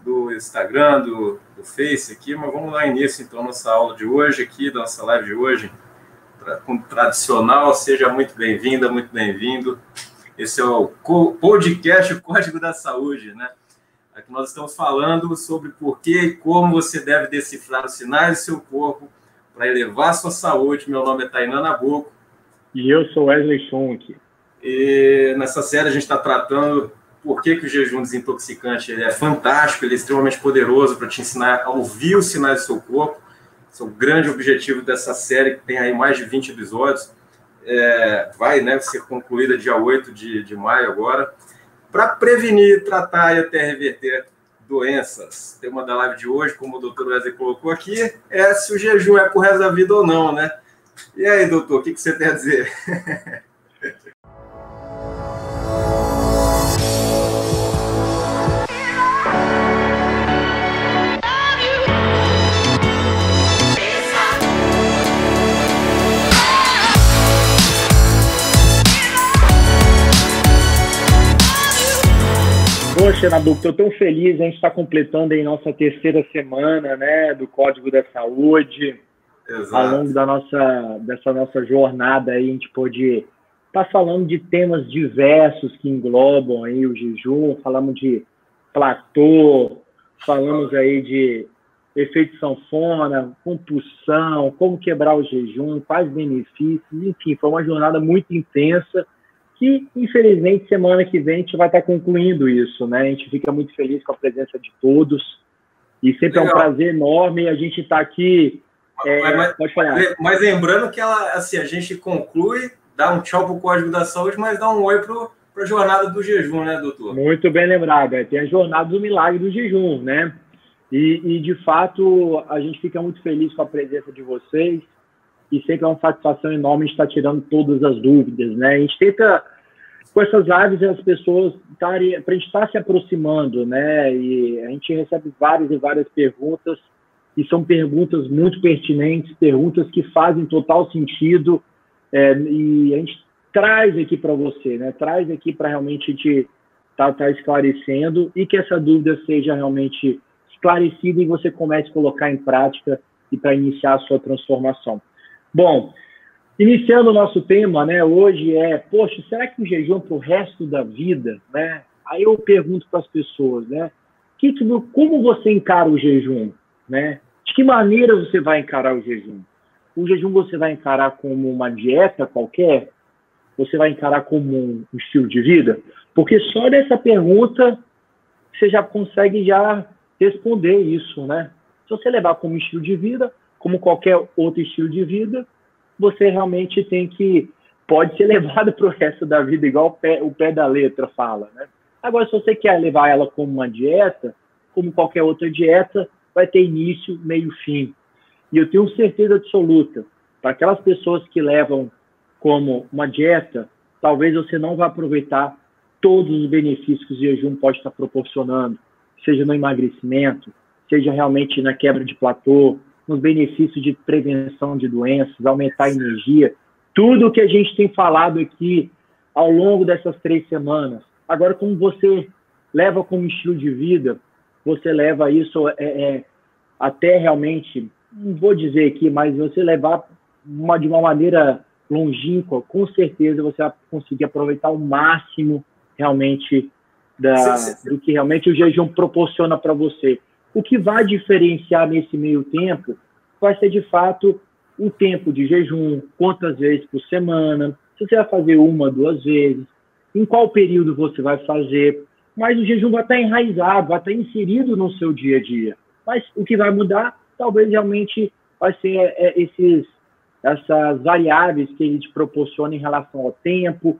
do Instagram, do Face aqui, mas vamos dar início então à nossa aula de hoje aqui, da nossa live de hoje, com tradicional. Seja muito bem-vinda, muito bem-vindo. Esse é o podcast o Código da Saúde, né? Aqui nós estamos falando sobre por que e como você deve decifrar os sinais do seu corpo para elevar a sua saúde. Meu nome é Tainan Nabuco. E eu sou Wesley Schunk. E nessa série a gente está tratando por que o jejum desintoxicante ele é fantástico, ele é extremamente poderoso para te ensinar a ouvir os sinais do seu corpo. Esse é o grande objetivo dessa série, que tem aí mais de 20 episódios. Vai, né, ser concluída dia 8 de maio agora, para prevenir, tratar e até reverter doenças. O tema da live de hoje, como o doutor Wesley colocou aqui, é se o jejum é pro resto da vida ou não, né? E aí, doutor, o que você tem a dizer? Poxa, Nabuco, estou tão feliz, a gente está completando aí nossa terceira semana, né, do Código da Saúde. Exato. Ao longo dessa nossa jornada aí, a gente pôde estar falando de temas diversos que englobam aí o jejum, falamos de platô, falamos aí de efeito sanfona, compulsão, como quebrar o jejum, quais benefícios, enfim, foi uma jornada muito intensa, que, infelizmente, semana que vem a gente vai estar concluindo isso, né? A gente fica muito feliz com a presença de todos e sempre Legal. É um prazer enorme a gente estar aqui. Pode falar. Mas lembrando que a gente conclui, dá um tchau para o Código da Saúde, mas dá um oi para a jornada do jejum, né, doutor? Muito bem lembrado. Tem a jornada do milagre do jejum, né? E, de fato, a gente fica muito feliz com a presença de vocês. E sempre é uma satisfação enorme estar tirando todas as dúvidas, né? A gente tenta, com essas lives, as pessoas para a gente estar se aproximando, né? E a gente recebe várias e várias perguntas, e são perguntas muito pertinentes, perguntas que fazem total sentido, e a gente traz aqui para você, né? Traz aqui para realmente a gente estar esclarecendo e que essa dúvida seja realmente esclarecida e você comece a colocar em prática e para iniciar a sua transformação. Bom, iniciando o nosso tema, né, hoje poxa, será que o jejum é para o resto da vida, né? Aí eu pergunto para as pessoas, né, como você encara o jejum, né? De que maneira você vai encarar o jejum? O jejum você vai encarar como uma dieta qualquer? Você vai encarar como um estilo de vida? Porque só dessa pergunta você já consegue responder isso, né? Se você levar como estilo de vida, como qualquer outro estilo de vida, você realmente pode ser levado para o resto da vida, igual o pé da letra fala, né? Agora, se você quer levar ela como uma dieta, como qualquer outra dieta, vai ter início, meio, fim. E eu tenho certeza absoluta, para aquelas pessoas que levam como uma dieta, talvez você não vá aproveitar todos os benefícios que o jejum pode estar proporcionando, seja no emagrecimento, seja realmente na quebra de platô, nos benefícios de prevenção de doenças, aumentar a energia, tudo o que a gente tem falado aqui ao longo dessas 3 semanas. Agora, como você leva como estilo de vida, você leva isso até realmente, não vou dizer aqui, mas você levar de uma maneira longínqua, com certeza você vai conseguir aproveitar o máximo realmente do que realmente o jejum proporciona para você. O que vai diferenciar nesse meio tempo vai ser, de fato, o tempo de jejum, quantas vezes por semana, se você vai fazer 1, 2 vezes, em qual período você vai fazer, mas o jejum vai estar enraizado, vai estar inserido no seu dia a dia. Mas o que vai mudar, talvez realmente vai ser essas variáveis que ele te proporciona em relação ao tempo,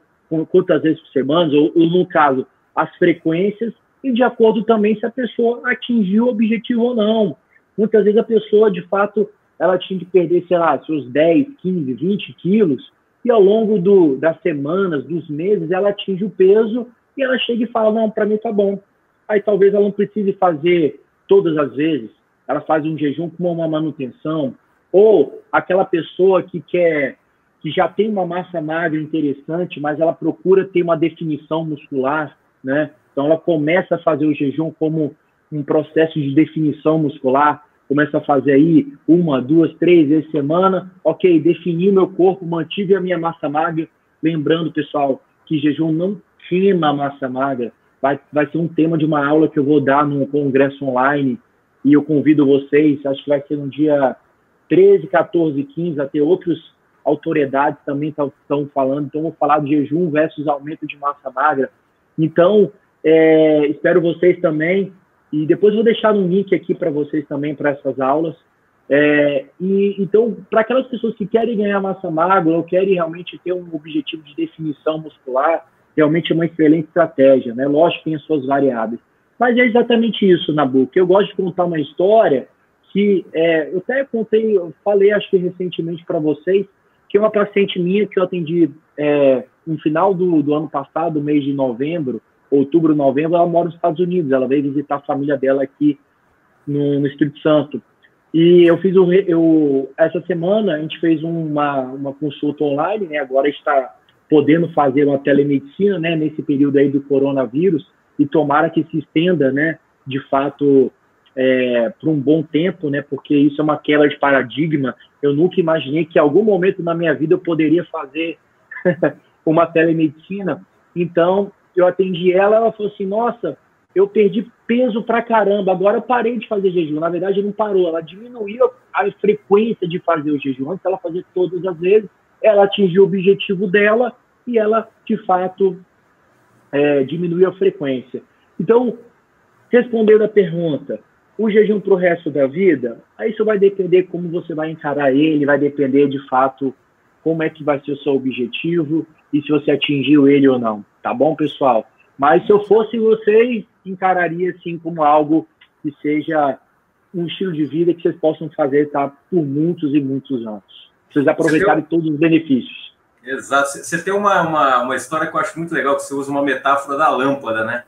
quantas vezes por semana, ou no caso, as frequências, e de acordo também se a pessoa atingiu o objetivo ou não. Muitas vezes a pessoa, de fato, ela tinha que perder, sei lá, seus 10, 15, 20 quilos, e ao longo das semanas, dos meses, ela atinge o peso e ela chega e fala, não, para mim tá bom. Aí talvez ela não precise fazer todas as vezes, ela faz um jejum como uma manutenção, ou aquela pessoa que já tem uma massa magra interessante, mas ela procura ter uma definição muscular, né? Então ela começa a fazer o jejum como um processo de definição muscular, começo a fazer aí 1, 2, 3 vezes semana, ok, defini o meu corpo, mantive a minha massa magra, lembrando, pessoal, que jejum não queima a massa magra, vai ser um tema de uma aula que eu vou dar no congresso online, e eu convido vocês, acho que vai ser no dia 13, 14 e 15, até outras autoridades também estão falando, então eu vou falar de jejum versus aumento de massa magra. Então, espero vocês também, e depois eu vou deixar um link aqui para vocês também, para essas aulas. Então, para aquelas pessoas que querem ganhar massa magra ou querem realmente ter um objetivo de definição muscular, realmente é uma excelente estratégia, né? Lógico que tem as suas variáveis. Mas é exatamente isso, Nabuco. Eu gosto de contar uma história que eu até falei, acho que recentemente para vocês, que é uma paciente minha que eu atendi no final do ano passado, mês de novembro, outubro, novembro, ela mora nos Estados Unidos, ela veio visitar a família dela aqui no Espírito Santo. E eu fiz essa semana, a gente fez uma consulta online, né? Agora está podendo fazer uma telemedicina, né? Nesse período aí do coronavírus, e tomara que se estenda, né? De fato, por um bom tempo, né? Porque isso é uma quebra de paradigma. Eu nunca imaginei que em algum momento na minha vida eu poderia fazer uma telemedicina. Então, eu atendi ela falou assim, nossa, eu perdi peso pra caramba, agora eu parei de fazer jejum. Na verdade, não parou, ela diminuiu a frequência de fazer o jejum. Antes ela fazia todas as vezes, ela atingiu o objetivo dela e ela, de fato, diminuiu a frequência. Então, respondendo a pergunta, o jejum para o resto da vida, aí isso vai depender como você vai encarar ele, vai depender, de fato, como é que vai ser o seu objetivo e se você atingiu ele ou não. Tá bom, pessoal? Mas se eu fosse vocês, encararia assim como algo que seja um estilo de vida que vocês possam fazer, tá, por muitos e muitos anos. Vocês aproveitarem todos os benefícios. Exato. Você tem uma história que eu acho muito legal, que você usa uma metáfora da lâmpada, né?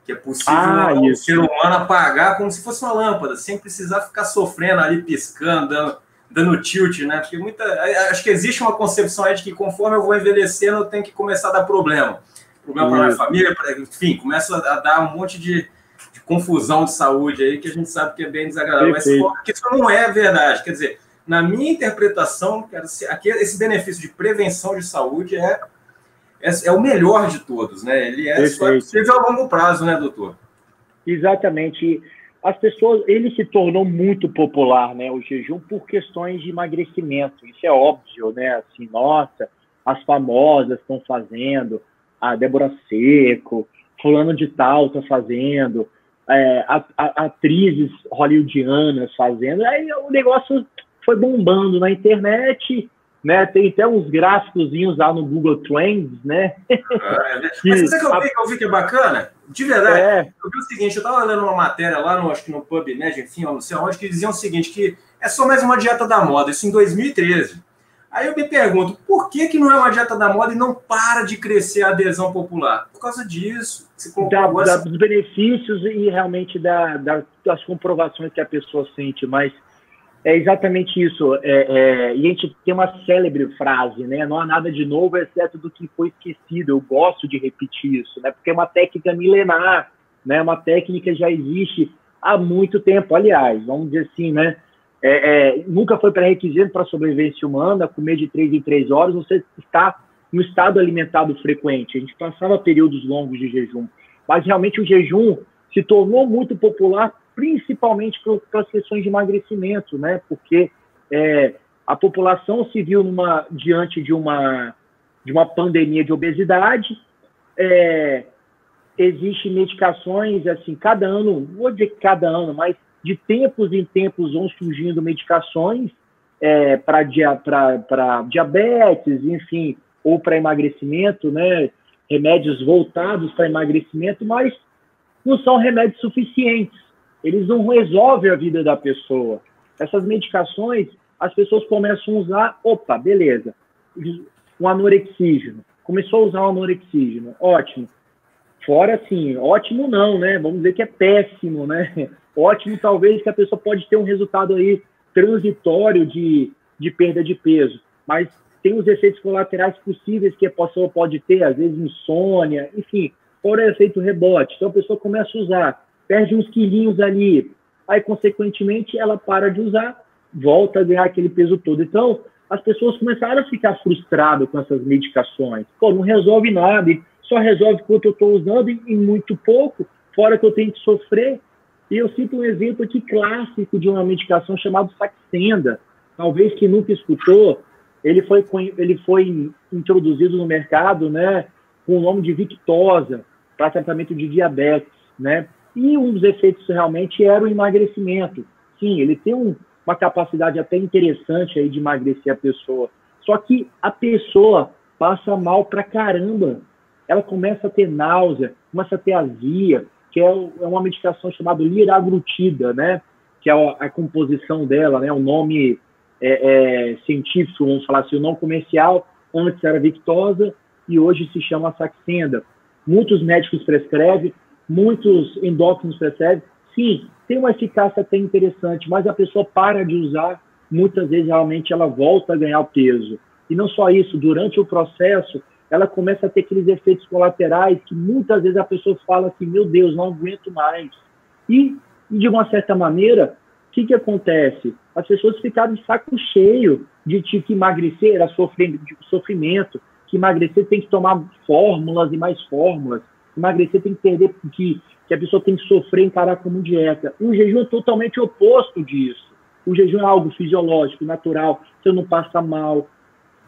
Que é possível o ser humano apagar como se fosse uma lâmpada, sem precisar ficar sofrendo ali, piscando, dando tilt, né? Porque acho que existe uma concepção aí de que conforme eu vou envelhecendo, eu tenho que começar a dar problema. Problema para minha família, enfim, começa a dar um monte de confusão de saúde aí, que a gente sabe que é bem desagradável. Mas isso não é verdade. Quer dizer, na minha interpretação, esse benefício de prevenção de saúde é o melhor de todos, né? Ele só possível a longo prazo, né, doutor? Exatamente. As pessoas, ele se tornou muito popular, né, o jejum, por questões de emagrecimento. Isso é óbvio, né? Assim, nossa, as famosas estão fazendo, a Débora Seco, fulano de tal está fazendo, atrizes hollywoodianas fazendo. Aí o negócio foi bombando na internet, né? Tem até uns gráficozinhos lá no Google Trends, né? Mas sabe que eu vi que é bacana? De verdade, eu vi o seguinte, eu estava lendo uma matéria lá, acho que no PubMed, enfim, não sei onde, que diziam o seguinte, que é só mais uma dieta da moda, isso em 2013. Aí eu me pergunto, por que não é uma dieta da moda e não para de crescer a adesão popular? Por causa disso. Dos benefícios e realmente das comprovações que a pessoa sente, mas é exatamente isso. E a gente tem uma célebre frase, né? Não há nada de novo, exceto do que foi esquecido. Eu gosto de repetir isso, né? Porque é uma técnica milenar, né? Uma técnica que já existe há muito tempo. Aliás, vamos dizer assim, né? Nunca foi pré-requisito para a sobrevivência humana, comer de 3 em 3 horas, você está no estado alimentado frequente. A gente passava períodos longos de jejum. Mas realmente o jejum se tornou muito popular, principalmente para as questões de emagrecimento, né? Porque a população se viu diante de uma pandemia de obesidade. Existem medicações, assim, cada ano, não vou dizer que cada ano, mas de tempos em tempos vão surgindo medicações para diabetes, enfim, ou para emagrecimento, né? Remédios voltados para emagrecimento, mas não são remédios suficientes. Eles não resolvem a vida da pessoa. Essas medicações, as pessoas começam a usar, opa, beleza, um anorexígeno. Começou a usar um anorexígeno, ótimo. Fora, assim, ótimo não, né? Vamos dizer que é péssimo, né? Ótimo, talvez, que a pessoa pode ter um resultado aí transitório de perda de peso, mas tem os efeitos colaterais possíveis que a pessoa pode ter, às vezes insônia, enfim, fora efeito rebote. Então a pessoa começa a usar. perde uns quilinhos ali, aí, consequentemente, ela para de usar, volta a ganhar aquele peso todo. Então, as pessoas começaram a ficar frustradas com essas medicações. Pô, não resolve nada, só resolve quanto eu estou usando e muito pouco, fora que eu tenho que sofrer. E eu cito um exemplo aqui clássico de uma medicação chamada Saxenda. Talvez quem nunca escutou, ele foi introduzido no mercado, né, com o nome de Victoza, para tratamento de diabetes, né? E um dos efeitos realmente era o emagrecimento. Sim, ele tem uma capacidade até interessante aí de emagrecer a pessoa. Só que a pessoa passa mal pra caramba. Ela começa a ter náusea, começa a ter azia, que é uma medicação chamada liraglutida, né? Que é a composição dela, né? O nome científico, vamos falar assim, o nome comercial, antes era Victoza e hoje se chama Saxenda. Muitos médicos prescrevem, muitos endócrinos prescrevem. Sim, tem uma eficácia até interessante, mas a pessoa para de usar, muitas vezes realmente ela volta a ganhar o peso. E não só isso, durante o processo, ela começa a ter aqueles efeitos colaterais que muitas vezes a pessoa fala assim, meu Deus, não aguento mais. E de uma certa maneira, o que acontece? As pessoas ficaram de saco cheio de ter que emagrecer, era sofrimento, que emagrecer tem que tomar fórmulas e mais fórmulas, emagrecer tem que perder, que a pessoa tem que sofrer, encarar como dieta. O jejum é totalmente oposto disso. O jejum é algo fisiológico, natural, você não passa mal,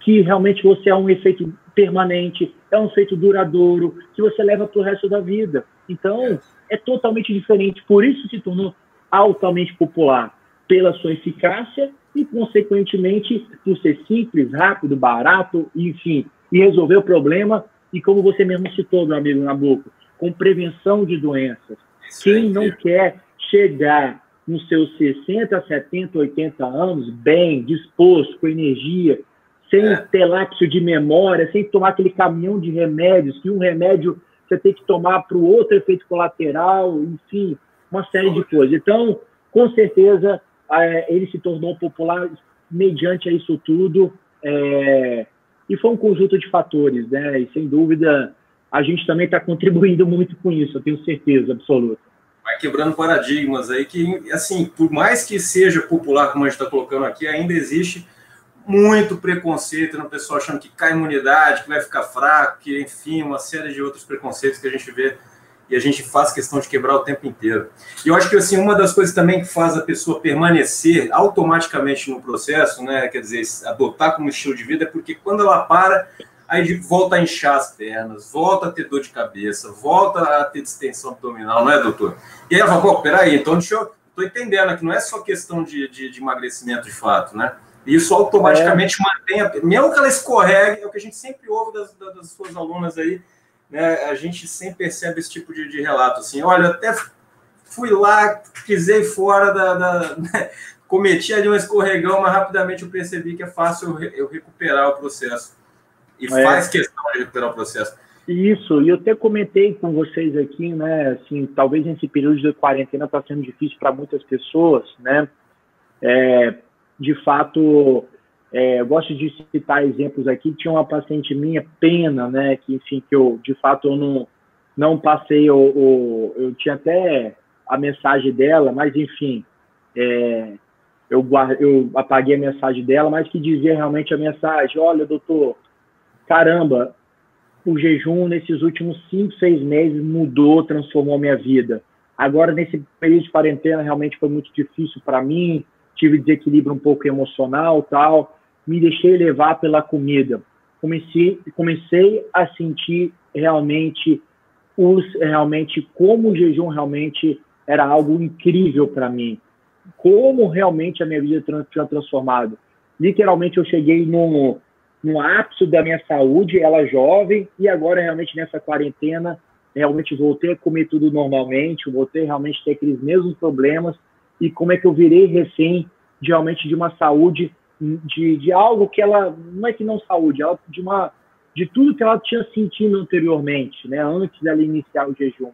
que realmente você é um efeito permanente, é um efeito duradouro, que você leva para o resto da vida. Então, é totalmente diferente. Por isso se tornou altamente popular, pela sua eficácia e, consequentemente, por ser simples, rápido, barato, enfim, e resolver o problema. E como você mesmo citou, meu amigo Nabuco, com prevenção de doenças. Quem não quer chegar nos seus 60, 70, 80 anos bem, disposto, com energia, sem ter lapso de memória, sem tomar aquele caminhão de remédios, que um remédio você tem que tomar para o outro efeito colateral, enfim, uma série de coisas. Então, com certeza, ele se tornou popular mediante a isso tudo, e foi um conjunto de fatores, né? E, sem dúvida, a gente também está contribuindo muito com isso, eu tenho certeza absoluta. Vai quebrando paradigmas aí que, assim, por mais que seja popular, como a gente está colocando aqui, ainda existe muito preconceito no pessoal achando que cai imunidade, que vai ficar fraco, que, enfim, uma série de outros preconceitos que a gente vê e a gente faz questão de quebrar o tempo inteiro. E eu acho que, assim, uma das coisas também que faz a pessoa permanecer automaticamente no processo, né, quer dizer, adotar como estilo de vida, é porque quando ela para, aí volta a inchar as pernas, volta a ter dor de cabeça, volta a ter distensão abdominal, não é, doutor? E aí ela fala, pô, peraí, então estou entendendo que não é só questão de emagrecimento de fato, né? Isso automaticamente mantém, mesmo que ela escorregue, é o que a gente sempre ouve das suas alunas aí, né? A gente sempre percebe esse tipo de relato, assim, olha, até fui lá, pisei fora cometi ali um escorregão, mas rapidamente eu percebi que é fácil eu recuperar o processo. E faz questão de recuperar o processo. Isso, e eu até comentei com vocês aqui, né, assim, talvez nesse período de quarentena está sendo difícil para muitas pessoas, né, de fato, eu gosto de citar exemplos aqui. Tinha uma paciente minha, Pena, né, que, enfim, que eu, de fato, eu não passei, eu tinha até a mensagem dela, mas, enfim, eu apaguei a mensagem dela, mas que dizia realmente a mensagem, olha, doutor, caramba, o jejum nesses últimos 5, 6 meses mudou, transformou a minha vida. Agora, nesse período de quarentena, realmente foi muito difícil para mim, tive desequilíbrio um pouco emocional, tal, me deixei levar pela comida. Comecei a sentir realmente como o jejum realmente era algo incrível para mim. Como realmente a minha vida tinha transformado. Literalmente, eu cheguei no ápice da minha saúde, ela jovem, e agora realmente nessa quarentena, realmente voltei a comer tudo normalmente, voltei realmente a ter aqueles mesmos problemas, e como é que eu virei refém realmente de uma saúde, de algo que ela, não é que não saúde, ela, de tudo que ela tinha sentido anteriormente, né, antes dela iniciar o jejum.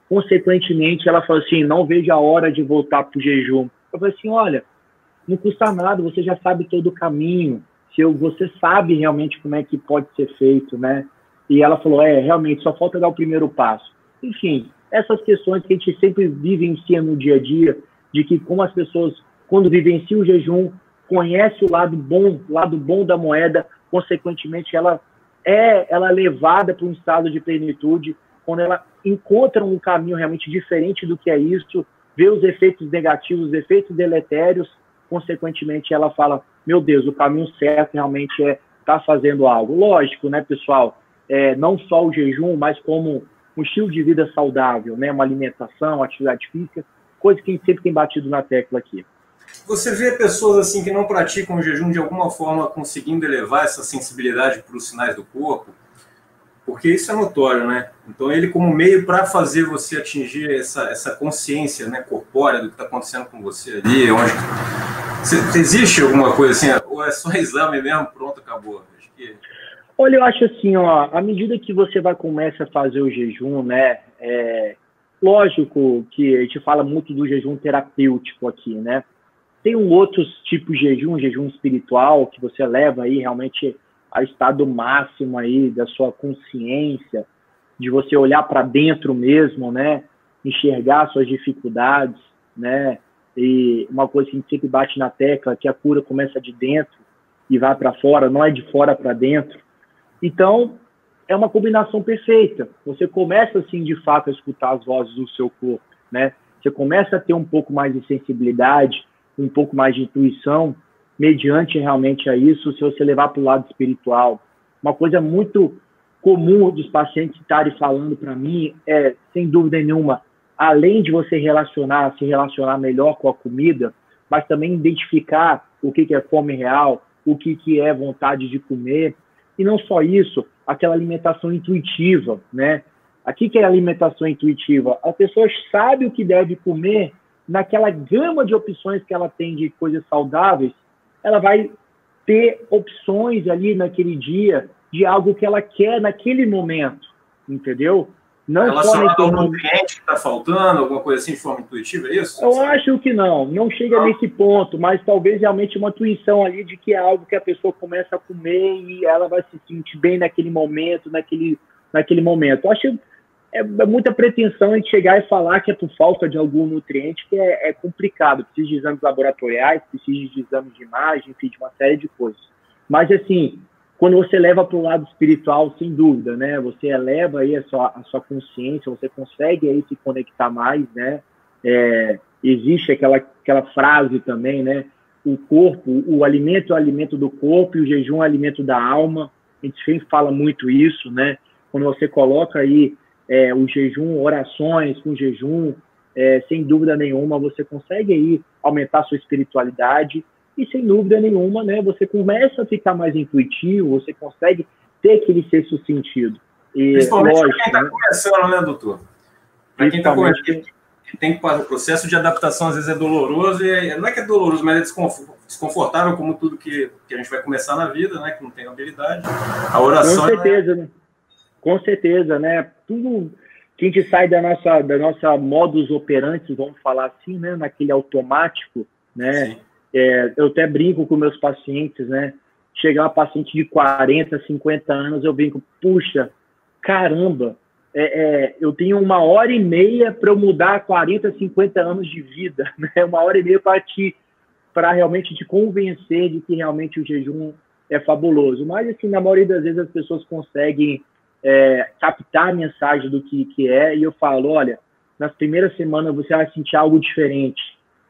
Consequentemente, ela falou assim, não vejo a hora de voltar para o jejum. Eu falei assim, olha, não custa nada, você já sabe todo o caminho, você sabe realmente como é que pode ser feito, né? E ela falou, realmente, só falta dar o primeiro passo. Enfim, essas questões que a gente sempre vivencia no dia a dia, de que como as pessoas, quando vivenciam o jejum, conhecem o lado bom da moeda, consequentemente ela é levada para um estado de plenitude, quando ela encontra um caminho realmente diferente do que é isso, vê os efeitos negativos, os efeitos deletérios, consequentemente ela fala, meu Deus, o caminho certo realmente é estar fazendo algo. Lógico, né, pessoal? Não só o jejum, mas como um estilo de vida saudável, né? Uma alimentação, atividade física, coisa que a gente sempre tem batido na tecla aqui. Você vê pessoas assim que não praticam o jejum de alguma forma conseguindo elevar essa sensibilidade para os sinais do corpo? Porque isso é notório, né? Então ele como meio para fazer você atingir essa consciência, né, corpórea do que está acontecendo com você ali, onde... Existe alguma coisa assim, ou é só exame mesmo, pronto, acabou? Acho que... Olha, eu acho assim, ó, à medida que você começa a fazer o jejum, né, lógico que a gente fala muito do jejum terapêutico aqui, né? Tem outros tipos de jejum espiritual, que você leva aí realmente ao estado máximo aí da sua consciência, de você olhar para dentro mesmo, né? Enxergar suas dificuldades, né? E uma coisa que a gente sempre bate na tecla, que a cura começa de dentro e vai para fora, não é de fora para dentro. Então, é uma combinação perfeita. Você começa, assim, de fato, a escutar as vozes do seu corpo, né? Você começa a ter um pouco mais de sensibilidade, um pouco mais de intuição, mediante realmente a isso, se você levar para o lado espiritual. Uma coisa muito comum dos pacientes estarem falando para mim é, sem dúvida nenhuma, além de você se relacionar melhor com a comida, mas também identificar o que é fome real, o que é vontade de comer, e não só isso, aquela alimentação intuitiva, né? Aqui que é a alimentação intuitiva, a pessoa sabe o que deve comer, naquela gama de opções que ela tem de coisas saudáveis, ela vai ter opções ali naquele dia de algo que ela quer naquele momento, entendeu? Não só ao nutriente que está faltando, alguma coisa assim de forma intuitiva, é isso? Eu acho que não chega nesse ponto, mas talvez realmente uma intuição ali de que é algo que a pessoa começa a comer e ela vai se sentir bem naquele momento, naquele momento. Eu acho é muita pretensão a gente chegar e falar que é por falta de algum nutriente, que é complicado. Precisa de exames laboratoriais, precisa de exames de imagem, enfim, de uma série de coisas. Mas, assim, quando você leva para o lado espiritual, sem dúvida, né? Você eleva aí a sua consciência, você consegue aí se conectar mais, né? Existe aquela frase também, né? O corpo, o alimento é o alimento do corpo e o jejum é o alimento da alma. A gente sempre fala muito isso, né? Quando você coloca aí o jejum, orações com jejum, sem dúvida nenhuma, você consegue aí aumentar a sua espiritualidade e, sem dúvida nenhuma, né, você começa a ficar mais intuitivo, você consegue ter aquele sexto sentido. E, principalmente para quem está começando, né, doutor? Para quem está começando, tem que passar o processo de adaptação, às vezes é doloroso, e não é que é doloroso, mas é desconfortável, como tudo que a gente vai começar na vida, né, que não tem habilidade. A oração... Com certeza, né? Com certeza, né? Tudo que a gente sai da nossa modus operandi, vamos falar assim, né? Naquele automático, né? Eu até brinco com meus pacientes, né? Chegar uma paciente de 40, 50 anos, eu brinco, puxa, caramba, eu tenho 1h30 para eu mudar 40, 50 anos de vida, né? 1h30 para realmente te convencer de que realmente o jejum é fabuloso. Mas, assim, na maioria das vezes as pessoas conseguem captar a mensagem do que é, e eu falo, olha, nas primeiras semanas você vai sentir algo diferente,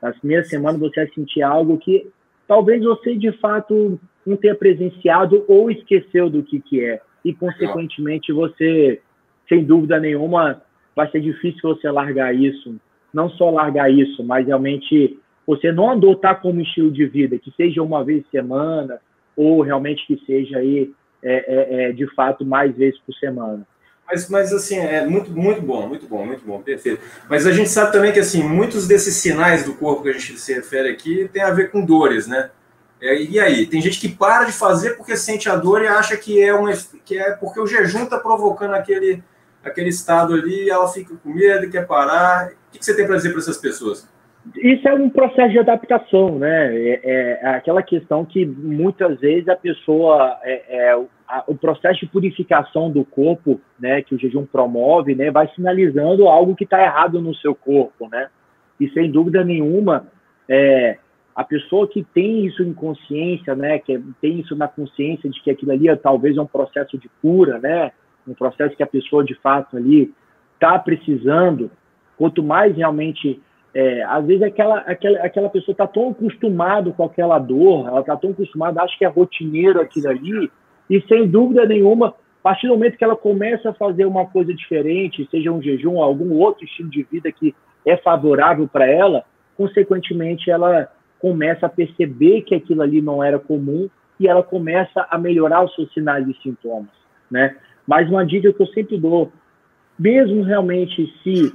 nas primeiras semanas você vai sentir algo que talvez você de fato não tenha presenciado ou esqueceu do que é, e consequentemente você, sem dúvida nenhuma, vai ser difícil você largar isso, não só largar isso, mas realmente você não adotar como estilo de vida, que seja uma vez por semana, ou realmente que seja aí de fato mais vezes por semana. Mas assim, é muito bom, perfeito. Mas a gente sabe também que assim, muitos desses sinais do corpo que a gente se refere aqui tem a ver com dores, né? E aí? Tem gente que para de fazer porque sente a dor e acha que é porque o jejum está provocando aquele estado ali, e ela fica com medo e quer parar. O que você tem para dizer para essas pessoas? Isso é um processo de adaptação, né? É aquela questão que muitas vezes a pessoa, o processo de purificação do corpo, né, que o jejum promove, né, vai sinalizando algo que está errado no seu corpo, né? E sem dúvida nenhuma, a pessoa que tem isso em consciência, né, que tem isso na consciência de que aquilo ali talvez é um processo de cura, né, um processo que a pessoa de fato ali está precisando, quanto mais realmente, às vezes aquela pessoa está tão acostumada com aquela dor, ela está tão acostumada, acha que é rotineiro aquilo ali, e sem dúvida nenhuma, a partir do momento que ela começa a fazer uma coisa diferente, seja um jejum ou algum outro estilo de vida que é favorável para ela, consequentemente ela começa a perceber que aquilo ali não era comum e ela começa a melhorar os seus sinais e sintomas, né? Mas uma dica que eu sempre dou, mesmo realmente se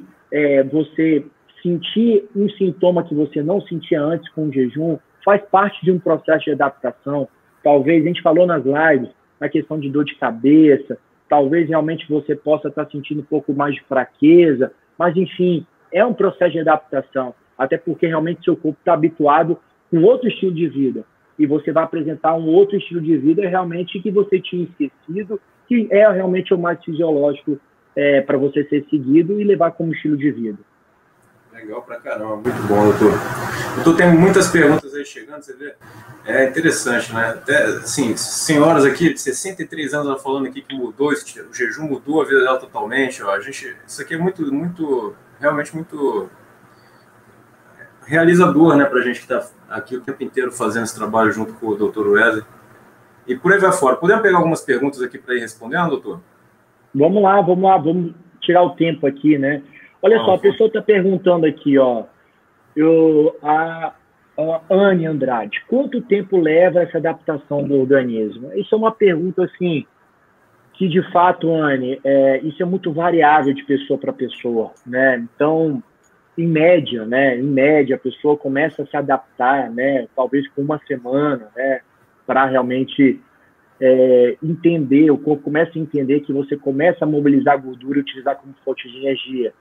você sentir um sintoma que você não sentia antes com o jejum, faz parte de um processo de adaptação. Talvez, a gente falou nas lives, na questão de dor de cabeça, talvez realmente você possa estar sentindo um pouco mais de fraqueza, mas enfim, é um processo de adaptação, até porque realmente seu corpo está habituado com outro estilo de vida, e você vai apresentar um outro estilo de vida realmente que você tinha esquecido, que é realmente o mais fisiológico para você ser seguido e levar como estilo de vida. Legal pra caramba, muito bom, doutor. Doutor, tem muitas perguntas aí chegando, você vê? É interessante, né? Até, assim, senhoras aqui de 63 anos, ela falando aqui que mudou, o jejum mudou a vida dela totalmente, ó. Isso aqui é realmente muito realizador, né, pra gente que tá aqui o tempo inteiro fazendo esse trabalho junto com o doutor Wesley. E por aí vai fora. Podemos pegar algumas perguntas aqui para ir respondendo, doutor? Vamos lá, vamos tirar o tempo aqui, né? Olha só, a pessoa está perguntando aqui, ó, a Anne Andrade, quanto tempo leva essa adaptação do organismo? Isso é uma pergunta, assim, que de fato, Anne, isso é muito variável de pessoa para pessoa, né? Então, em média, a pessoa começa a se adaptar, né? Talvez com uma semana, né? Para realmente entender, o corpo começa a entender que você começa a mobilizar a gordura e utilizar como fonte de energia.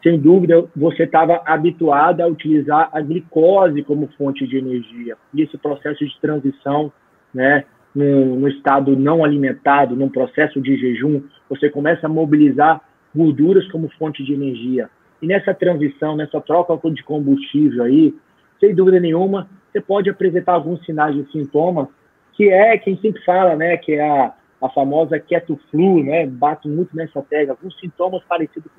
Sem dúvida, você estava habituado a utilizar a glicose como fonte de energia. E esse processo de transição, né, no estado não alimentado, num processo de jejum, você começa a mobilizar gorduras como fonte de energia. E nessa transição, nessa troca de combustível aí, sem dúvida nenhuma, você pode apresentar alguns sinais e sintomas, que é, quem sempre fala, né, que é a famosa keto flu, né, bato muito nessa tecla, alguns sintomas parecidos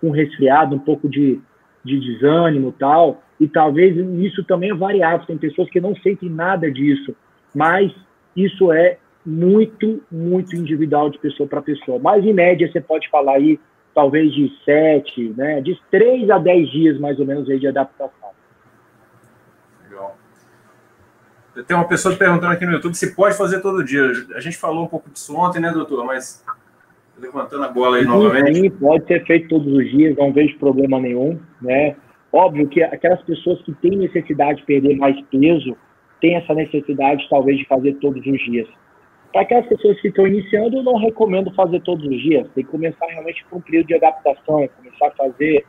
com resfriado, um pouco de desânimo e tal, e talvez isso também é variável, tem pessoas que não sentem nada disso, mas isso é muito, muito individual de pessoa para pessoa. Mas, em média, você pode falar aí, talvez de 7, né, de 3 a 10 dias, mais ou menos, aí de adaptação. Legal. Tem uma pessoa perguntando aqui no YouTube se pode fazer todo dia. A gente falou um pouco disso ontem, né, doutor? Mas levantando a bola aí novamente. Sim, pode ser feito todos os dias, não vejo problema nenhum, né? Óbvio que aquelas pessoas que têm necessidade de perder mais peso, têm essa necessidade, talvez, de fazer todos os dias. Para aquelas pessoas que estão iniciando, eu não recomendo fazer todos os dias. Tem que começar realmente com um período de adaptação, começar a fazer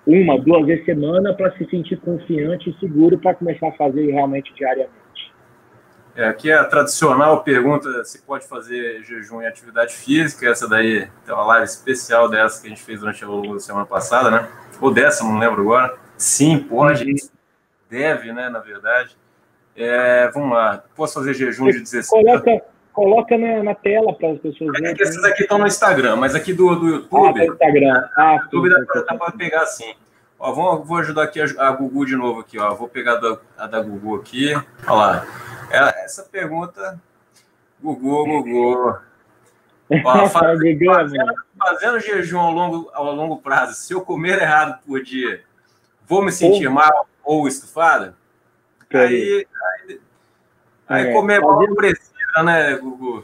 1, 2 vezes semana para se sentir confiante e seguro para começar a fazer realmente diariamente. Aqui é a tradicional pergunta se pode fazer jejum em atividade física. Essa daí tem uma live especial dessa que a gente fez durante ao longo da semana passada, né? Ou dessa, não lembro agora. Sim, pode. Deve, né, na verdade. Vamos lá. Posso fazer jejum de 16 horas? Coloca na tela para as pessoas verem. Que essas aqui estão no Instagram, mas aqui do YouTube... no Instagram. YouTube dá para pegar assim. Ó, vou ajudar aqui a Gugu de novo aqui, ó. Vou pegar a da Gugu aqui. Olha lá. Essa pergunta, Gugu. Ó, fazendo jejum ao longo prazo, se eu comer errado por dia, vou me sentir mal ou estufada? Aí comer mal não precisa, né, Gugu?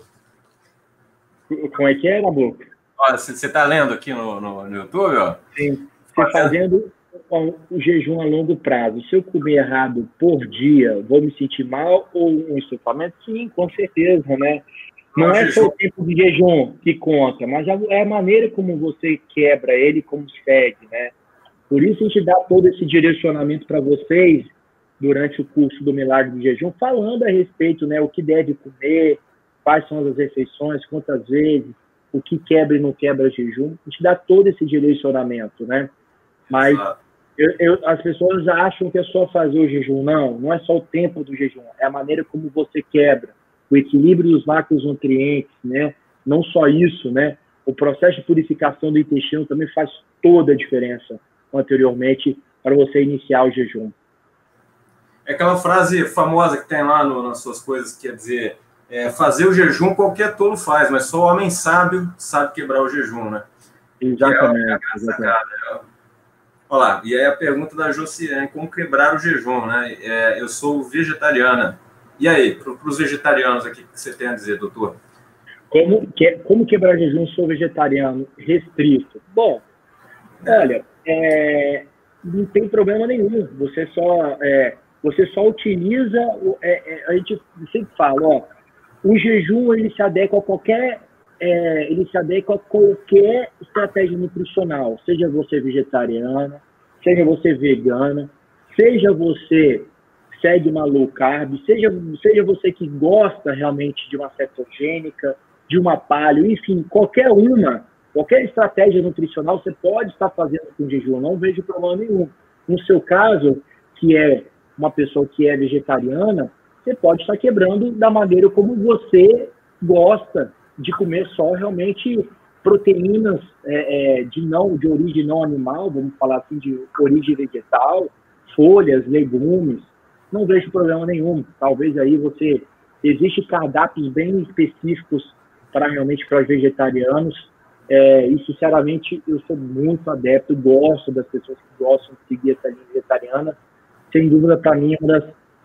Como é que é, Nabuco? Você está lendo aqui no YouTube, ó? Sim. Você fazendo o jejum a longo prazo, se eu comer errado por dia, vou me sentir mal ou um estufamento? Sim, com certeza, né? Não é só o tempo de jejum que conta, mas é a maneira como você quebra ele, como segue, né? Por isso a gente dá todo esse direcionamento para vocês durante o curso do Milagre do Jejum, falando a respeito, né, o que deve comer, quais são as refeições, quantas vezes, o que quebra e não quebra jejum. A gente dá todo esse direcionamento, né? Mas as pessoas acham que é só fazer o jejum. Não é só o tempo do jejum, é a maneira como você quebra, o equilíbrio dos macronutrientes, né? Não só isso, né? O processo de purificação do intestino também faz toda a diferença anteriormente para você iniciar o jejum. É aquela frase famosa que tem lá nas suas coisas, que quer dizer, fazer o jejum qualquer tolo faz, mas só o homem sábio sabe quebrar o jejum, né? Exatamente. Olha lá, e aí a pergunta da Josiane, como quebrar o jejum, né? Eu sou vegetariana. E aí, para os vegetarianos aqui, o que você tem a dizer, doutor? Como quebrar jejum, sou vegetariano restrito? Bom, olha, não tem problema nenhum. Você só utiliza, a gente sempre fala, ó, o jejum ele se adequa a qualquer estratégia nutricional, seja você vegetariana, seja você vegana, seja você segue uma low carb, seja você que gosta realmente de uma cetogênica, de uma paleo, enfim, qualquer estratégia nutricional você pode estar fazendo com jejum, não vejo problema nenhum. No seu caso, que é uma pessoa que é vegetariana, você pode estar quebrando da maneira como você gosta de comer só realmente proteínas de origem não animal, vamos falar assim, de origem vegetal, folhas, legumes, não vejo problema nenhum. Talvez aí existem cardápios bem específicos realmente para os vegetarianos, e sinceramente eu sou muito adepto, gosto das pessoas que gostam de seguir essa linha vegetariana. Sem dúvida, para mim,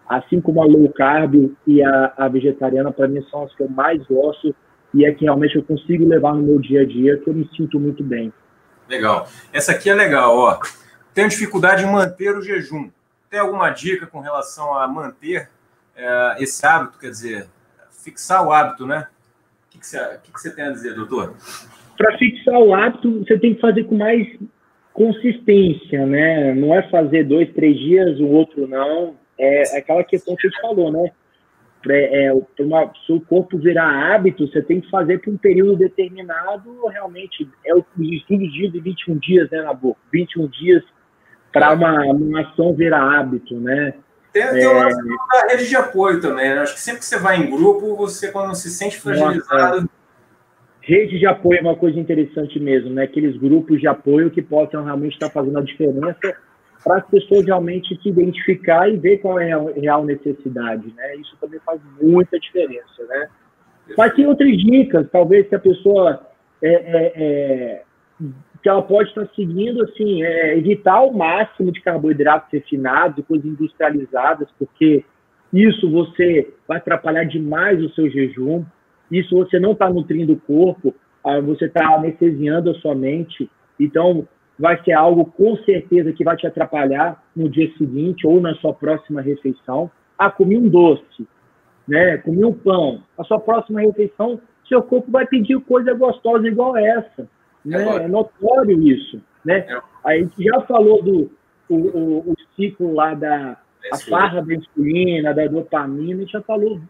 assim como a low carb e a vegetariana, para mim são as que eu mais gosto e é que realmente eu consigo levar no meu dia a dia, que eu me sinto muito bem. Legal. Essa aqui é legal, ó. Tenho dificuldade em manter o jejum. Tem alguma dica com relação a manter esse hábito, quer dizer, fixar o hábito, né? O que você tem a dizer, doutor? Para fixar o hábito, você tem que fazer com mais consistência, né? Não é fazer 2, 3 dias, o outro não. É aquela questão que a gente falou, né? Para o seu corpo virar hábito, você tem que fazer por um período determinado, realmente. Os estudos dizem 21 dias, né, na boca? 21 dias para uma ação virar hábito, né? Tem uma rede de apoio também, né? Acho que sempre que você vai em grupo, quando se sente fragilizado... Rede de apoio é uma coisa interessante mesmo, né? Aqueles grupos de apoio que possam realmente estar fazendo a diferença para as pessoas realmente se identificar e ver qual é a real necessidade, né? Isso também faz muita diferença, né? Mas tem outras dicas, talvez que a pessoa que ela pode estar seguindo, assim, evitar o máximo de carboidratos refinados e coisas industrializadas, porque isso você vai atrapalhar demais o seu jejum. Isso você não está nutrindo o corpo, você está anestesiando a sua mente. Então, vai ser algo com certeza que vai te atrapalhar no dia seguinte ou na sua próxima refeição. Comi um doce, né? Comi um pão. A sua próxima refeição, seu corpo vai pedir coisa gostosa igual essa. Né? É notório isso. Né? A gente já falou o ciclo lá a farra da insulina, da dopamina, a gente já falou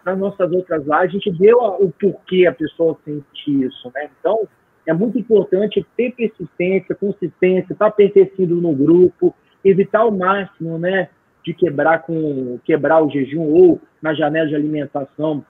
nas nossas outras lives, a gente deu o porquê a pessoa sente isso, né? Então, é muito importante ter persistência, consistência, estar pertencendo no grupo, evitar ao máximo, né, de quebrar o jejum ou na janela de alimentação,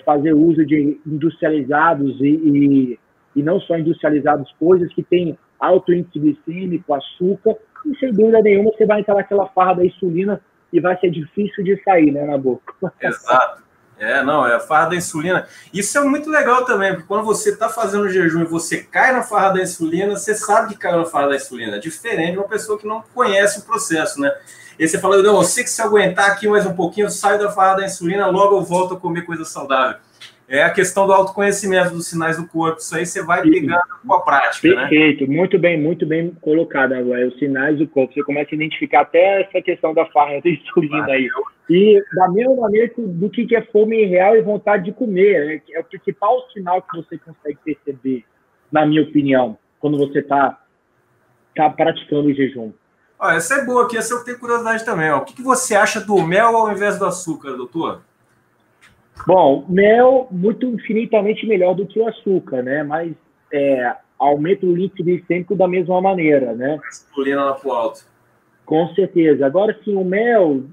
fazer uso de industrializados e não só industrializados, coisas que têm alto índice glicêmico, açúcar, e sem dúvida nenhuma você vai entrar naquela farra da insulina e vai ser difícil de sair, né, na boca. Exato. É a farra da insulina. Isso é muito legal também, porque quando você está fazendo jejum e você cai na farra da insulina, você sabe que caiu na farra da insulina. É diferente de uma pessoa que não conhece o processo, né? E você fala, não, eu sei que se eu aguentar aqui mais um pouquinho, eu saio da farra da insulina, logo eu volto a comer coisa saudável. É a questão do autoconhecimento dos sinais do corpo. Isso aí você vai pegando com a prática, perfeito, né? Muito bem colocado agora. Os sinais do corpo. Você começa a identificar até essa questão da farra da insulina aí. E da mesma maneira do que é fome real e vontade de comer. Né? É o principal sinal que você consegue perceber, na minha opinião, quando você está praticando o jejum. Essa é boa aqui, essa eu tenho curiosidade também. O que você acha do mel ao invés do açúcar, doutor? Bom, mel muito infinitamente melhor do que o açúcar, né? Mas aumenta o índice glicêmico da mesma maneira, né? Insulina lá pro alto. Com certeza. Agora, sim, o mel,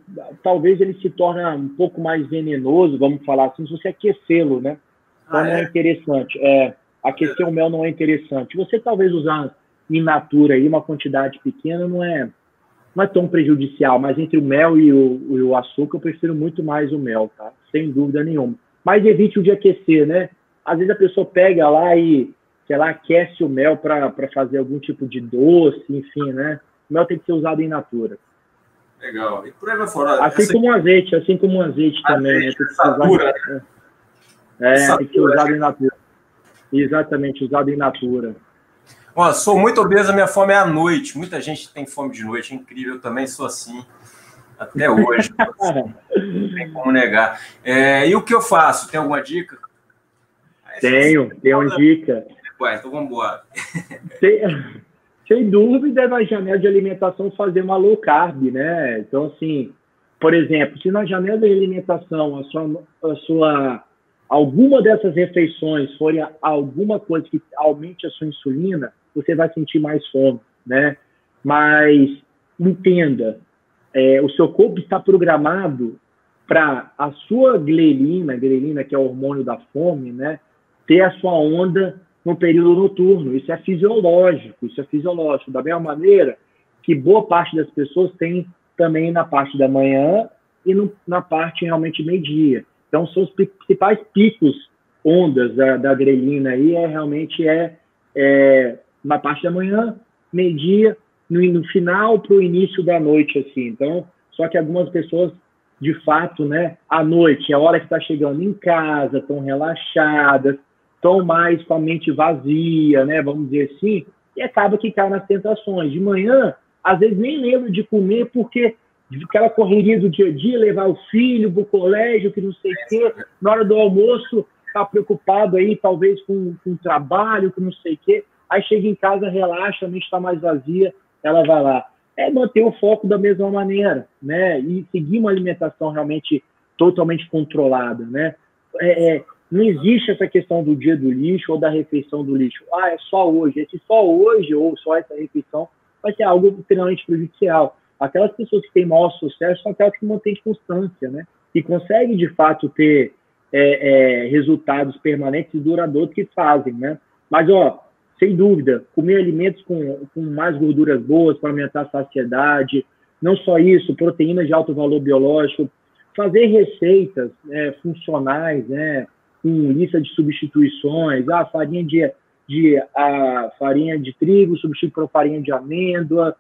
talvez ele se torne um pouco mais venenoso, vamos falar assim, se você aquecê-lo, né? Então não é interessante. Aquecer o mel não é interessante. Você talvez usar in natura aí uma quantidade pequena não é tão prejudicial, mas entre o mel e o açúcar eu prefiro muito mais o mel, tá? Sem dúvida nenhuma. Mas evite o de aquecer, né? Às vezes a pessoa pega lá e, sei lá, aquece o mel para fazer algum tipo de doce, enfim, né? O mel tem que ser usado in natura. Legal. E por aí vai fora. Assim como o azeite também, né? Tem que ser usado, tem que ser usado in natura. Exatamente, usado in natura. Ó, sou muito obeso, minha fome é à noite. Muita gente tem fome de noite, é incrível. Eu também sou assim, até hoje. Não tem como negar. E o que eu faço? Tem alguma dica? Tenho uma dica. Ué, então vamos embora. Sem dúvida, na janela de alimentação, fazer uma low carb, né? Então, assim, por exemplo, se na janela de alimentação alguma dessas refeições forem alguma coisa que aumente a sua insulina, você vai sentir mais fome, né? Mas entenda, o seu corpo está programado para a sua grelina, que é o hormônio da fome, né? Ter a sua onda no período noturno. Isso é fisiológico. Da mesma maneira que boa parte das pessoas tem também na parte da manhã e na parte realmente meio-dia. Então, são os principais picos, ondas da grelina aí, realmente na parte da manhã, meio-dia, no final para o início da noite, assim. Então, só que algumas pessoas, de fato, né, à noite, é a hora que está chegando em casa, estão relaxadas, estão mais com a mente vazia, né, vamos dizer assim, e acaba que cai nas tentações. De manhã, às vezes nem lembra de comer porque aquela correria do dia a dia, levar o filho para o colégio, que não sei o quê, na hora do almoço, está preocupado aí, talvez com trabalho, que não sei o quê, aí chega em casa, relaxa, a mente está mais vazia, ela vai lá. Manter o foco da mesma maneira, né, e seguir uma alimentação realmente totalmente controlada, né. Não existe essa questão do dia do lixo ou da refeição do lixo. É só hoje. Esse só hoje ou só essa refeição vai ser algo extremamente prejudicial. Aquelas pessoas que têm maior sucesso são aquelas que mantêm constância, né? E conseguem, de fato, ter resultados permanentes e duradouros que fazem, né? Mas, sem dúvida, comer alimentos com mais gorduras boas para aumentar a saciedade. Não só isso, proteínas de alto valor biológico. Fazer receitas funcionais, né? Com lista de substituições, farinha de trigo substitui por farinha de amêndoa,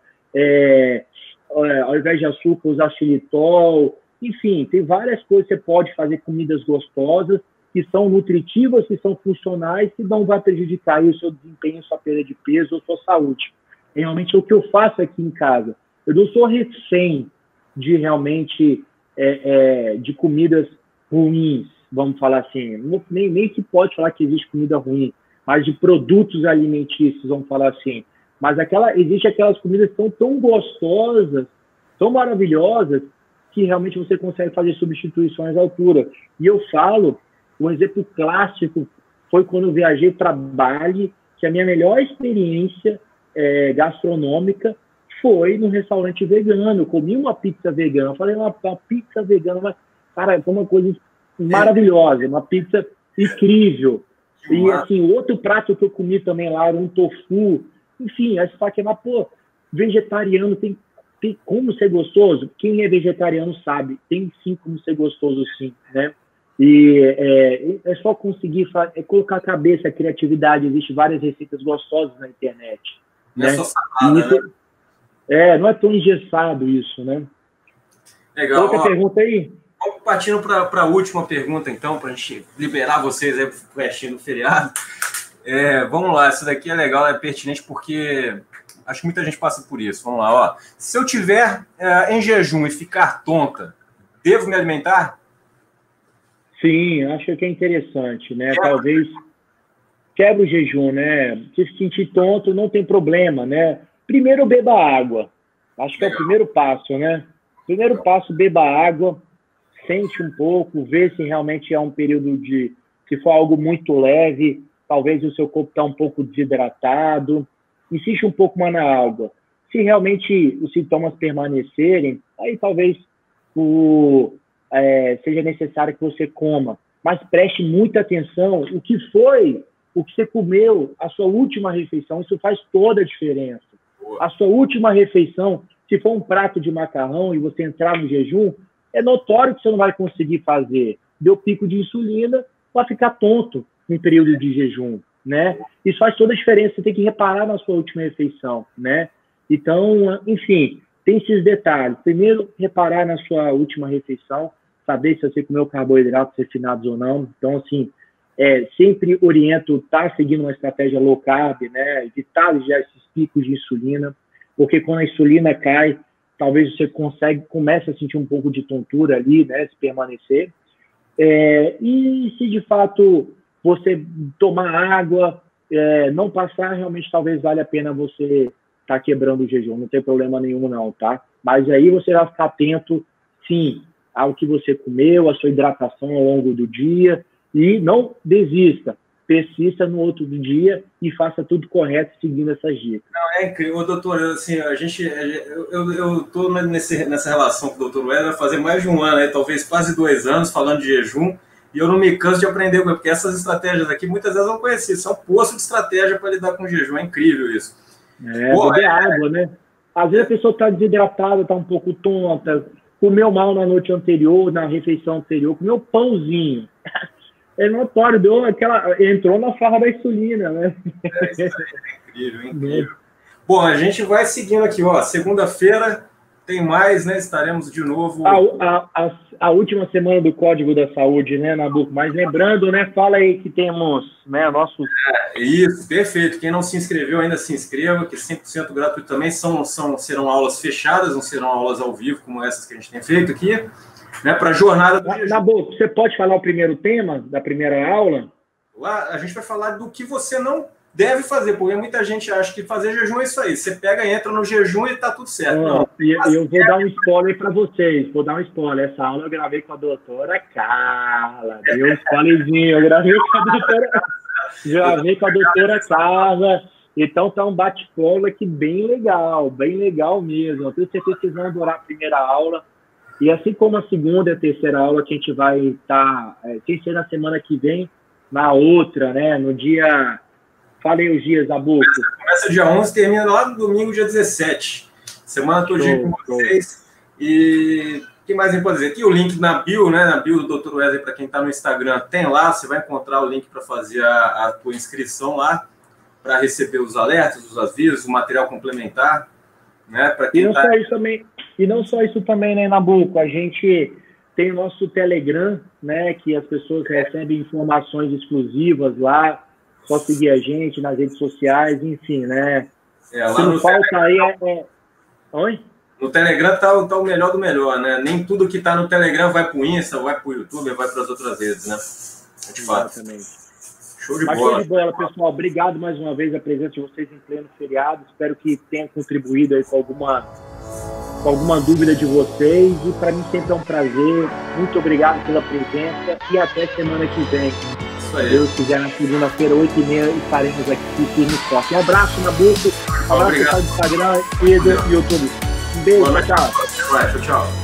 ao invés de açúcar, usar xilitol, enfim, tem várias coisas que você pode fazer, comidas gostosas, que são nutritivas, que são funcionais, que não vai prejudicar o seu desempenho, sua perda de peso ou sua saúde. Realmente é o que eu faço aqui em casa. Eu não sou refém de realmente de comidas ruins, vamos falar assim, nem se pode falar que existe comida ruim, mas de produtos alimentícios, vamos falar assim. Mas existe aquelas comidas que são tão gostosas, tão maravilhosas, que realmente você consegue fazer substituições à altura. E eu falo, um exemplo clássico foi quando eu viajei para Bali, que a minha melhor experiência gastronômica foi num restaurante vegano. Eu comi uma pizza vegana. Eu falei, uma pizza vegana, mas, cara, foi uma coisa maravilhosa, uma pizza incrível. E, assim, outro prato que eu comi também lá era um tofu. Enfim, aí você fala que vegetariano tem como ser gostoso? Quem é vegetariano sabe, tem sim como ser gostoso, sim, né? E é só conseguir colocar a cabeça, a criatividade. Existem várias receitas gostosas na internet. Não né? É só salada, né? Não é tão engessado isso, né? Legal. Outra pergunta aí? Vamos partindo para a última pergunta, então, para a gente liberar vocês aí para o restinho do feriado. Vamos lá, essa daqui é legal, é pertinente porque acho que muita gente passa por isso. Vamos lá, ó. Se eu tiver em jejum e ficar tonta, devo me alimentar? Sim, acho que é interessante, né? Talvez quebra o jejum, né? Se sentir tonto, não tem problema, né? Primeiro, beba água. Acho que é o primeiro passo, né? Primeiro passo, beba água. sente um pouco, vê se realmente é um período de... Se for algo muito leve, talvez o seu corpo está um pouco desidratado. Insiste um pouco mais na água. Se realmente os sintomas permanecerem, aí talvez seja necessário que você coma. Mas preste muita atenção o que você comeu, a sua última refeição, isso faz toda a diferença. A sua última refeição, se for um prato de macarrão e você entrar no jejum, é notório que você não vai conseguir fazer. Deu pico de insulina, vai ficar tonto em período de jejum, né? Isso faz toda a diferença, você tem que reparar na sua última refeição, né? Então, enfim, tem esses detalhes. Primeiro, reparar na sua última refeição, saber se você comeu carboidratos refinados ou não. Então, assim, sempre oriento estar seguindo uma estratégia low carb, né? Evitar já esses picos de insulina, porque quando a insulina cai, talvez você comece a sentir um pouco de tontura ali, né? Se permanecer. E se de fato você tomar água, não passar, realmente talvez valha a pena você estar quebrando o jejum, não tem problema nenhum não, tá? Mas aí você vai ficar atento, sim, ao que você comeu, a sua hidratação ao longo do dia, e não desista, persista no outro dia e faça tudo correto seguindo essas dicas. Não, é incrível, doutor, assim, eu tô nessa relação com o doutor Wesley fazer mais de um ano, talvez quase 2 anos falando de jejum, e eu não me canso de aprender, porque essas estratégias aqui muitas vezes eu não conheci, são um poço de estratégia para lidar com o jejum, é incrível isso. Beber água, né? Às vezes a pessoa está desidratada, está um pouco tonta, comeu mal na noite anterior, na refeição anterior, comeu pãozinho. É notório, entrou na farra da insulina, né? Isso é incrível. Bom, a gente vai seguindo aqui, ó. Segunda-feira tem mais, né? Estaremos de novo. A última semana do Código da Saúde, né, Nabuco? Mas lembrando, né? Fala aí que temos, né, nosso. Isso, perfeito. Quem não se inscreveu ainda se inscreva, que 100% gratuito também. Serão aulas fechadas, não serão aulas ao vivo como essas que a gente tem feito aqui. Né, para a jornada do jejum. Nabuco, você pode falar o primeiro tema da primeira aula? Lá a gente vai falar do que você não deve fazer, porque muita gente acha que fazer jejum é isso aí. Você pega, entra no jejum e tá tudo certo. Eu vou dar um spoiler para vocês. Vou dar um spoiler. Essa aula eu gravei com a doutora Carla. Deu um spoilerzinho. Eu gravei com a doutora Carla. Então tá um bate-bola aqui bem legal mesmo. Eu tenho certeza que vocês vão adorar a primeira aula. E assim como a segunda e a terceira aula, que a gente vai estar, sem ser na semana que vem, na outra, né? No dia... Falei os dias, Nabuco. Começa dia 11 e termina lá no domingo, dia 17. Semana todinha com vocês. E o que mais eu posso dizer? Aqui o link na bio, né? Na bio do Dr. Wesley, para quem está no Instagram, tem lá. Você vai encontrar o link para fazer a tua inscrição lá, para receber os alertas, os avisos, o material complementar. Né? Para quem E não só isso também, né, Nabuco? A gente tem o nosso Telegram, né? Que as pessoas recebem informações exclusivas lá. Só seguir a gente nas redes sociais, enfim, né? Lá no falta Telegram, aí Oi? No Telegram tá o melhor do melhor, né? Nem tudo que tá no Telegram vai pro Insta, vai pro YouTube, vai para as outras redes, né? De fato. Exatamente. Show de bola. Show de bola, pessoal. Obrigado mais uma vez a presença de vocês em pleno feriado. Espero que tenha contribuído aí com alguma dúvida de vocês. E para mim sempre é um prazer. Muito obrigado pela presença e até semana que vem. Se Deus quiser, na segunda-feira, 8h30, estaremos aqui firme e forte. Um abraço, Nabuco. Um abraço no Instagram e do YouTube. Um beijo, tchau. Tchau.